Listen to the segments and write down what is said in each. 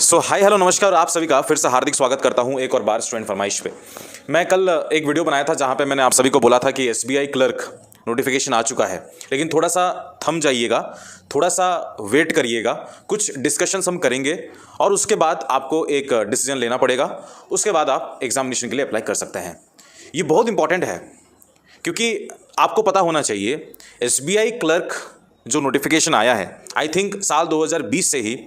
Hi hello नमस्कार, आप सभी का फिर से हार्दिक स्वागत करता हूं एक और बार स्टूडेंट फरमाइश पे। मैं कल एक वीडियो बनाया था जहां पे मैंने आप सभी को बोला था कि एसबीआई क्लर्क नोटिफिकेशन आ चुका है, लेकिन थोड़ा सा थम जाइएगा, थोड़ा सा वेट करिएगा, कुछ डिस्कशंस हम करेंगे और उसके बाद आपको एक डिसीजन लेना पड़ेगा। उसके बाद आप एग्जामिनेशन के लिए अप्लाई कर सकते हैं। ये बहुत इंपॉर्टेंट है क्योंकि आपको पता होना चाहिए एसबीआई क्लर्क जो नोटिफिकेशन आया है, आई थिंक साल 2020 से ही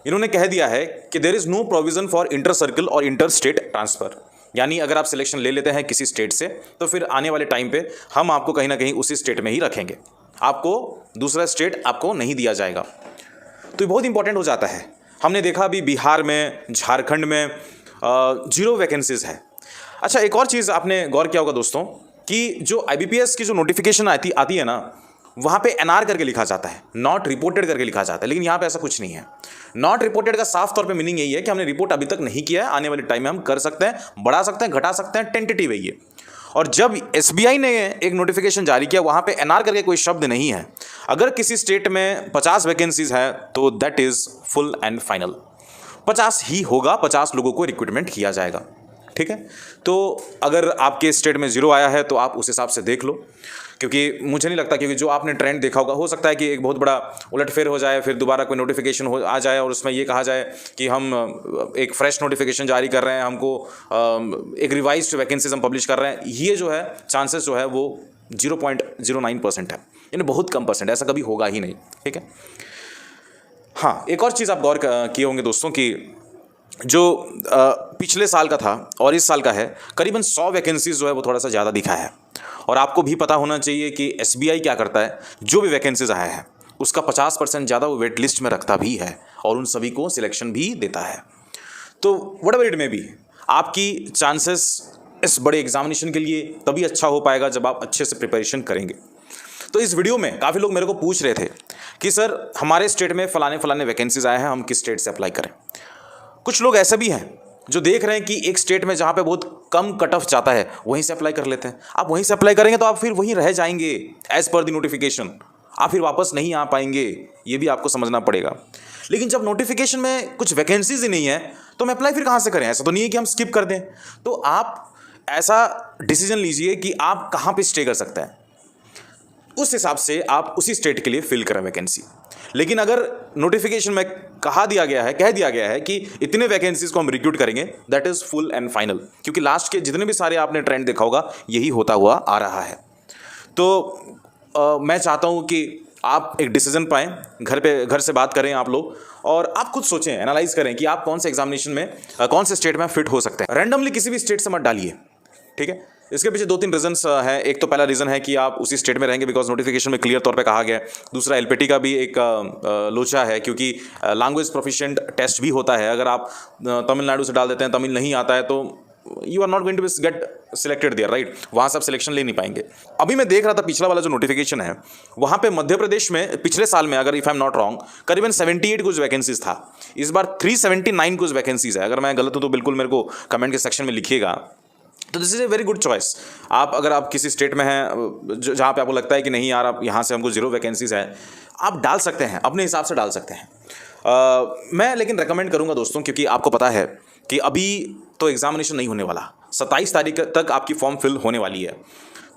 इन्होंने कह दिया है कि there is no provision for inter circle और इंटर स्टेट ट्रांसफ़र। यानी अगर आप सिलेक्शन ले लेते हैं किसी स्टेट से तो फिर आने वाले टाइम पे हम आपको कहीं ना कहीं उसी स्टेट में ही रखेंगे, आपको दूसरा स्टेट आपको नहीं दिया जाएगा। तो ये बहुत इंपॉर्टेंट हो जाता है। हमने देखा अभी बिहार में, झारखंड में 0 वैकेंसीज़ है। अच्छा, एक और चीज़ आपने गौर किया होगा दोस्तों कि जो IBPS की जो नोटिफिकेशन आती है ना, वहाँ पे NR करके लिखा जाता है, नॉट रिपोर्टेड करके लिखा जाता है, लेकिन यहाँ पे ऐसा कुछ नहीं है। नॉट रिपोर्टेड का साफ तौर पे मीनिंग यही है कि हमने रिपोर्ट अभी तक नहीं किया है, आने वाले टाइम में हम कर सकते हैं, बढ़ा सकते हैं, घटा सकते हैं, टेंटेटिव है ये। और जब SBI ने एक नोटिफिकेशन जारी किया, वहाँ पे NR करके कोई शब्द नहीं है। अगर किसी स्टेट में 50 वैकेंसीज है तो that is full and final, 50 ही होगा, 50 लोगों को रिक्रूटमेंट किया जाएगा। ठीक है, तो अगर आपके स्टेट में 0 आया है तो आप उस हिसाब से देख लो, क्योंकि मुझे नहीं लगता, क्योंकि जो आपने ट्रेंड देखा होगा, हो सकता है कि एक बहुत बड़ा उलटफेर हो जाए, फिर दोबारा कोई नोटिफिकेशन आ जाए और उसमें ये कहा जाए कि हम एक फ्रेश नोटिफिकेशन जारी कर रहे हैं, हमको एक रिवाइज्ड वैकेंसीज हम पब्लिश कर रहे हैं। ये जो है चांसेस जो है वो 0.09% है, यानी बहुत कम परसेंट, ऐसा कभी होगा ही नहीं। ठीक है, हाँ, एक और चीज़ आप गौर किए होंगे दोस्तों कि जो पिछले साल का था और इस साल का है, करीबन 100 वैकेंसीज जो है वो थोड़ा सा ज़्यादा दिखा है। और आपको भी पता होना चाहिए कि SBI क्या करता है, जो भी वैकेंसीज आया है उसका 50% ज़्यादा वो वेट लिस्ट में रखता भी है और उन सभी को सिलेक्शन भी देता है। तो व्हाटएवर इट मे बी, आपकी चांसेस इस बड़े एग्जामिनेशन के लिए तभी अच्छा हो पाएगा जब आप अच्छे से प्रिपरेशन करेंगे। तो इस वीडियो में काफ़ी लोग मेरे को पूछ रहे थे कि सर हमारे स्टेट में फलाने वैकेंसीज आए हैं, हम किस स्टेट से अप्लाई करें। कुछ लोग ऐसे भी हैं जो देख रहे हैं कि एक स्टेट में जहाँ पे बहुत कम कट ऑफ जाता है वहीं से अप्लाई कर लेते हैं। आप वहीं से अप्लाई करेंगे तो आप फिर वहीं रह जाएंगे एज पर द नोटिफिकेशन, आप फिर वापस नहीं आ पाएंगे, ये भी आपको समझना पड़ेगा। लेकिन जब नोटिफिकेशन में कुछ वैकेंसीज ही नहीं है तो हम अप्लाई फिर कहाँ से करें? ऐसा तो नहीं है कि हम स्किप कर दें। तो आप ऐसा डिसीजन लीजिए कि आप कहाँ पर स्टे कर सकते हैं, उस हिसाब से आप उसी स्टेट के लिए फिल करें वैकेंसी। लेकिन अगर नोटिफिकेशन में कह दिया गया है कि इतने वैकेंसीज को हम रिक्रूट करेंगे, that is full and final, क्योंकि लास्ट के जितने भी सारे आपने ट्रेंड देखा होगा यही होता हुआ आ रहा है। तो मैं चाहता हूँ कि आप एक डिसीजन पाएँ, घर से बात करें आप लोग, और आप खुद सोचें, एनालाइज करें कि आप कौन से एग्जामिनेशन में कौन से स्टेट में फिट हो सकते हैं। रैंडमली किसी भी स्टेट से मत डालिए। ठीक है, इसके पीछे 2-3 रीजंस हैं। एक तो पहला रीज़न है कि आप उसी स्टेट में रहेंगे बिकॉज नोटिफिकेशन में क्लियर तौर पे कहा गया है। दूसरा, LPT का भी एक लोचा है, क्योंकि लैंग्वेज प्रोफिशिएंट टेस्ट भी होता है। अगर आप तमिलनाडु से डाल देते हैं, तमिल नहीं आता है, तो you are not going to get selected there, right? वहाँ से आप सिलेक्शन ले नहीं पाएंगे। अभी मैं देख रहा था पिछला वाला जो नोटिफिकेशन है, वहाँ पे मध्य प्रदेश में पिछले साल में, अगर if I am not wrong, करीबन 78 कुछ वैकेंसीज था। इस बार 379 कुछ वैकेंसीज है। अगर मैं गलत हूँ तो बिल्कुल मेरे को कमेंट के सेक्शन में लिखिएगा। तो this is a very good choice. अगर आप किसी स्टेट में हैं जहाँ पे आपको लगता है कि नहीं यार, आप यहाँ से हमको 0 वैकेंसीज है, आप डाल सकते हैं, अपने हिसाब से डाल सकते हैं। मैं लेकिन रेकमेंड करूँगा दोस्तों, क्योंकि आपको पता है कि अभी तो एग्जामिनेशन नहीं होने वाला, 27 तारीख तक आपकी फॉर्म फिल होने वाली है।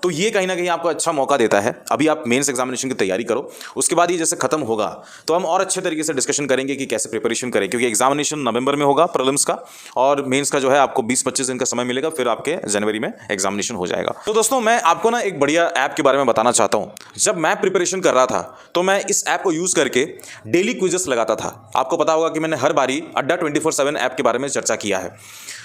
तो ये कहीं ना कहीं आपको अच्छा मौका देता है। अभी आप मेंस एग्जामिनेशन की तैयारी करो, उसके बाद ये जैसे खत्म होगा तो हम और अच्छे तरीके से डिस्कशन करेंगे कि कैसे प्रिपरेशन करें, क्योंकि एग्जामिनेशन नवंबर में होगा प्रीलिम्स का, और मेंस का जो है आपको 20-25 दिन का समय मिलेगा, फिर आपके जनवरी में एग्जामिनेशन हो जाएगा। तो दोस्तों, मैं आपको ना एक बढ़िया ऐप के बारे में बताना चाहता हूँ। जब मैं प्रिपरेशन कर रहा था तो मैं इस ऐप को यूज़ करके डेली क्विजेस लगाता था। आपको पता होगा कि मैंने हर बारी अड्डा 24/7 ऐप के बारे में चर्चा किया है।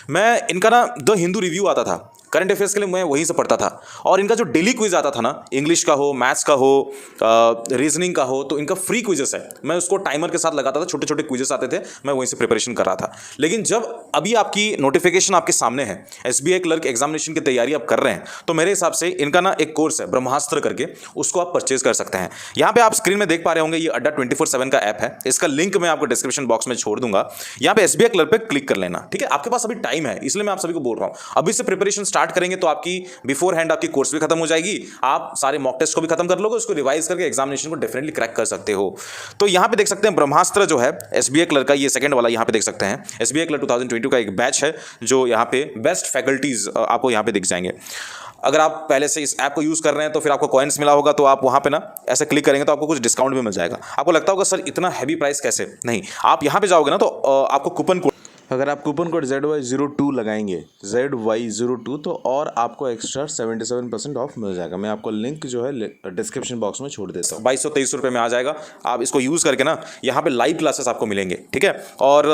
मैं इनका ना द हिंदू रिव्यू आता था, करंट अफेयर्स के लिए मैं वहीं से पढ़ता था, और इनका जो डेली क्विज आता था ना, इंग्लिश का हो, मैथ्स का हो, रीजनिंग का हो, तो इनका फ्री क्विजेस है। मैं उसको टाइमर के साथ लगाता था, छोटे छोटे क्विजेस आते थे, मैं वहीं से प्रिपरेशन कर रहा था। लेकिन जब अभी आपकी नोटिफिकेशन आपके सामने है, SBI क्लर्क एग्जामिनेशन की तैयारी आप कर रहे हैं, तो मेरे हिसाब से इनका ना एक कोर्स है ब्रह्मास्त्र करके, उसको आप परचेज कर सकते हैं। यहाँ पे आप स्क्रीन में देख पा रहे होंगे, ये अड्डा 24/7 का ऐप है। इसका लिंक मैं आपको डिस्क्रिप्शन बॉक्स में छोड़ दूंगा। यहाँ पे SBI क्लर्क पे क्लिक कर लेना। ठीक है, आपके पास अभी टाइम है, इसलिए मैं आप सभी को बोल रहा हूँ, अभी से प्रिपरेशन स्टार्ट स्टार्ट करेंगे तो आपकी बिफोर हैंड आपकी कोर्स भी खत्म हो जाएगी, आप सारे मॉक टेस्ट को भी खत्म कर लोगे, उसको रिवाइज करके एग्जामिनेशन को डेफिनेटली क्रैक कर सकते हो। तो यहाँ पे देख सकते हैं ब्रह्मास्त्र जो है एसबीआई क्लर्क का, ये सेकंड वाला यहाँ पे देख सकते हैं, एसबीआई क्लर्क 2022 का एक बैच है जो यहाँ पे बेस्ट फैकल्टीज आपको यहाँ पे दिख जाएंगे। अगर आप पहले से इस ऐप को यूज़ कर रहे हैं तो फिर आपको कॉइन्स मिला होगा, तो आप वहाँ पे ना ऐसे क्लिक करेंगे तो आपको कुछ डिस्काउंट भी मिल जाएगा। आपको लगता होगा सर इतना हैवी प्राइस कैसे, नहीं, आप यहाँ पे जाओगे ना तो आपको कूपन कोड, अगर आप कूपन कोड ZY02 लगाएंगे ZY02 तो और आपको एक्स्ट्रा 77% ऑफ मिल जाएगा। मैं आपको लिंक जो है डिस्क्रिप्शन बॉक्स में छोड़ देता हूँ। 2223 रुपये में आ जाएगा। आप इसको यूज़ करके ना यहाँ पे लाइव क्लासेस आपको मिलेंगे, ठीक है, और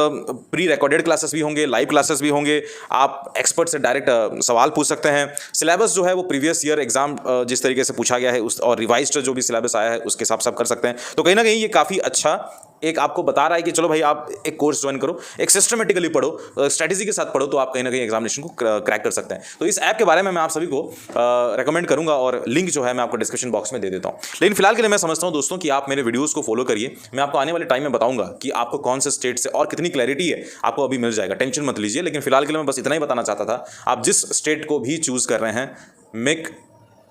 प्री रिकॉर्डेड क्लासेस भी होंगे, लाइव क्लासेस भी होंगे। आप एक्सपर्ट से डायरेक्ट सवाल पूछ सकते हैं। सिलेबस जो है वो प्रीवियस ईयर एग्जाम जिस तरीके से पूछा गया है उस और रिवाइज्ड जो भी सिलेबस आया है उसके हिसाब से आप कर सकते हैं। तो कहीं ना कहीं ये काफ़ी अच्छा एक आपको बता रहा है कि चलो भाई आप एक कोर्स ज्वाइन करो, एक सिस्टमेटिकली पढ़ो, स्ट्रैटेजी के साथ पढ़ो, तो आप कहीं ना कहीं एग्जामिनेशन को क्रैक कर सकते हैं। तो इस ऐप के बारे में मैं आप सभी को रेकमेंड करूंगा और लिंक जो है मैं आपको डिस्क्रिप्शन बॉक्स में दे देता हूं। लेकिन फिलहाल के लिए मैं समझता हूं दोस्तों कि आप मेरे वीडियोस को फॉलो करिए। मैं आपको आने वाले टाइम में बताऊंगा कि आपको कौन से स्टेट से और कितनी क्लैरिटी है आपको अभी मिल जाएगा, टेंशन मत लीजिए। लेकिन फिलहाल के लिए मैं बस इतना ही बताना चाहता था, आप जिस स्टेट को भी चूज कर रहे हैं, मेक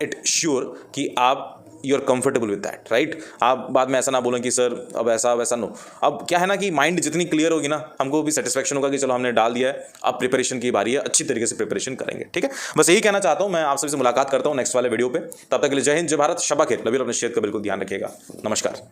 इट श्योर कि आप you are comfortable with that, right. आप बाद में ऐसा ना बोलें कि सर अब ऐसा वैसा, नो। अब क्या है ना कि माइंड जितनी क्लियर होगी ना, हमको भी सेटिस्फेक्शन होगा कि चलो हमने डाल दिया है, अब प्रिपरेशन की बारी है, अच्छी तरीके से प्रिपरेशन करेंगे, ठीक है। बस यही कहना चाहता हूं। मैं आप सभी से मुलाकात करता हूं नेक्स्ट वाले वीडियो पे। तब तक के लिए जय हिंद, जय भारत, शबा खैर। लवी अपने शेयर का बिल्कुल ध्यान रखिएगा। नमस्कार।